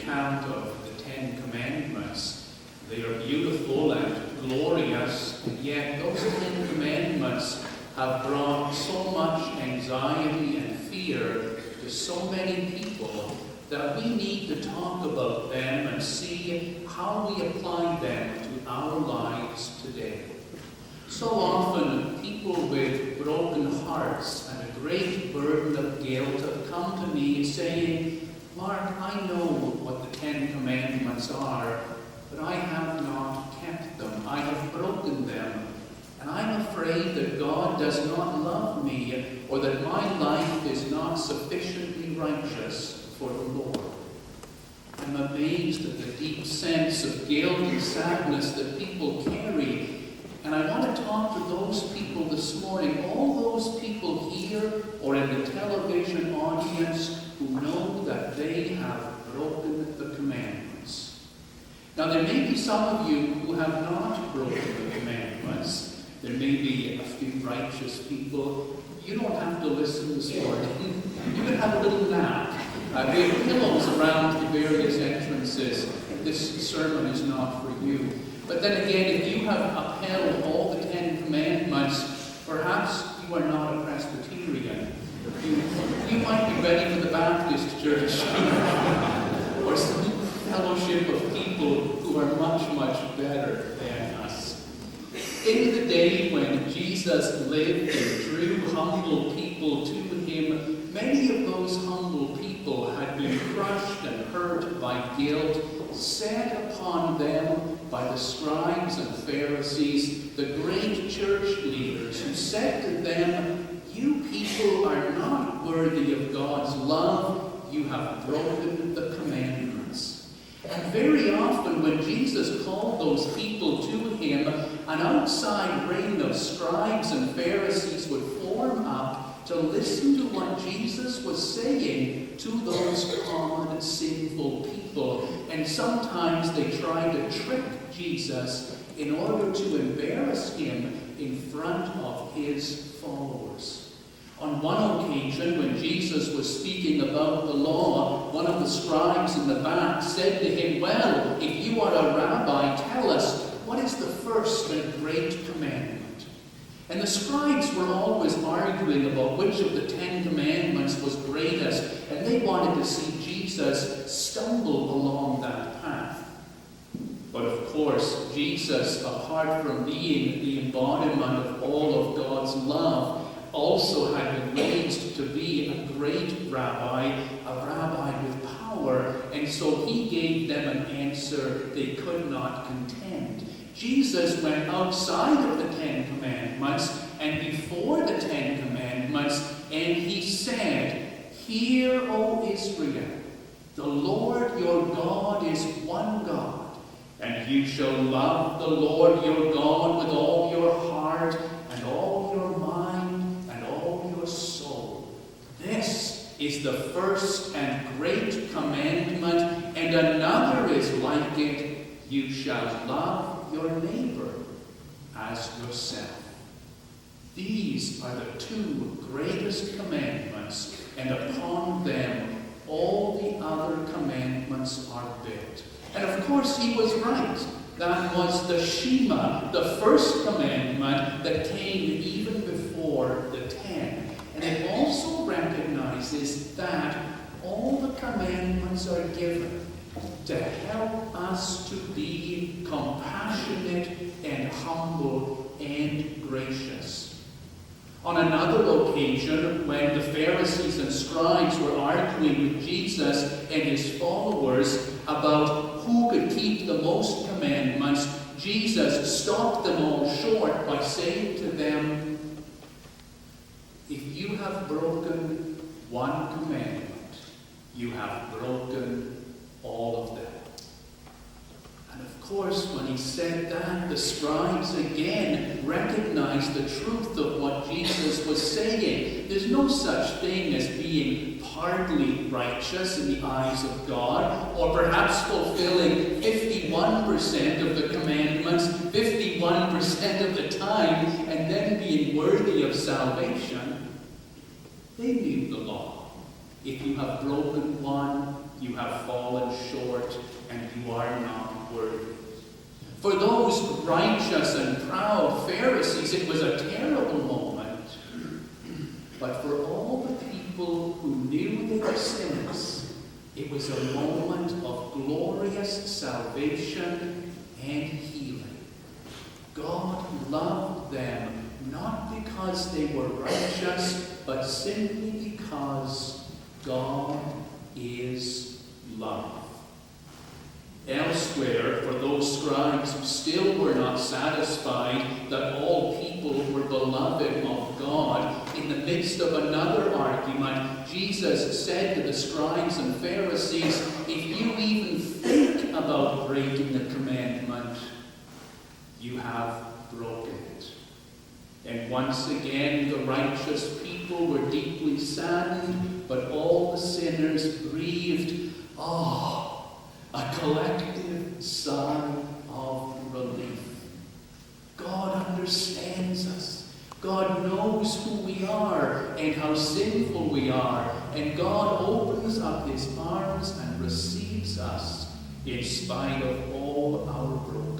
account of the Ten Commandments, they are beautiful and glorious, and yet those Ten Commandments have brought so much anxiety and fear to so many people that we need to talk about them and see how we apply them to our lives today. So often, people with broken hearts and a great burden of guilt have come to me saying, Mark, I know what the Ten Commandments are, but I have not kept them. I have broken them. And I'm afraid that God does not love me, or that my life is not sufficiently righteous for the Lord. I'm amazed at the deep sense of guilt and sadness that people carry. And I want to talk to those people this morning, all those people here or in the television audience who know that they have broken the commandments. Now, there may be some of you who have not broken the commandments. There may be a few righteous people. You don't have to listen this morning. You can have a little nap. We have pillows around the various entrances. This sermon is not for you. But then again, if you have upheld all the Ten Commandments, perhaps you are not a Presbyterian. You might be ready for the Baptist church or some fellowship of people who are much, much better than us. In the day when Jesus lived and drew humble people to him, many of those humble people had been crushed and hurt by guilt, set upon them by the scribes and Pharisees, the great church leaders, who said to them, you people are not worthy of God's love. You have broken the commandments. And very often when Jesus called those people to him, an outside ring of scribes and Pharisees would form up to listen to what Jesus was saying to those common sinful people. And sometimes they tried to trick Jesus in order to embarrass him in front of his followers. On one occasion, when Jesus was speaking about the law, one of the scribes in the back said to him, well, if you are a rabbi, tell us, what is the first and great commandment? And the scribes were always arguing about which of the Ten Commandments was greatest, and they wanted to see Jesus stumble along that path. But of course, Jesus, apart from being the embodiment of all of God's love, also had been raised to be a great rabbi, a rabbi with power, and so he gave them an answer they could not contend. Jesus went outside of the Ten Commandments and before the Ten Commandments, and he said, hear, O Israel, the Lord your God is one God, and you shall love the Lord your God with all your heart and all your mind and all your soul. This is the first and great commandment, and another is like it. You shall love your neighbor as yourself. These are the two greatest commandments, and upon them all the other commandments are built. And of course he was right. That was the Shema, the first commandment that came even before the 10. And it also recognizes that all the commandments are given to help us to be compassionate and humble and gracious. On another occasion, when the Pharisees and scribes were arguing with Jesus and his followers about who could keep the most commandments, Jesus stopped them all short by saying to them, if you have broken one commandment, you have broken all of them. And of course, when he said that, the scribes again recognized the truth of what Jesus was saying. There's no such thing as being partly righteous in the eyes of God, or perhaps fulfilling 51% of the commandments 51% of the time, and then being worthy of salvation. They knew the law. If you have broken one, you have fallen short, and you are not worthy. For those righteous and proud Pharisees, it was a terrible moment. But for all the people who knew they were sinners, it was a moment of glorious salvation and healing. God loved them not because they were righteous, but simply because God is love. Elsewhere, for those scribes who still were not satisfied that all people were beloved of God, in the midst of another argument, Jesus said to the scribes and Pharisees, if you even think about breaking the commandment, you have broken it. And once again, the righteous people were deeply saddened, but all the sinners breathed, a collective sigh of relief. God understands us. God knows who we are and how sinful we are. And God opens up his arms and receives us in spite of all our brokenness.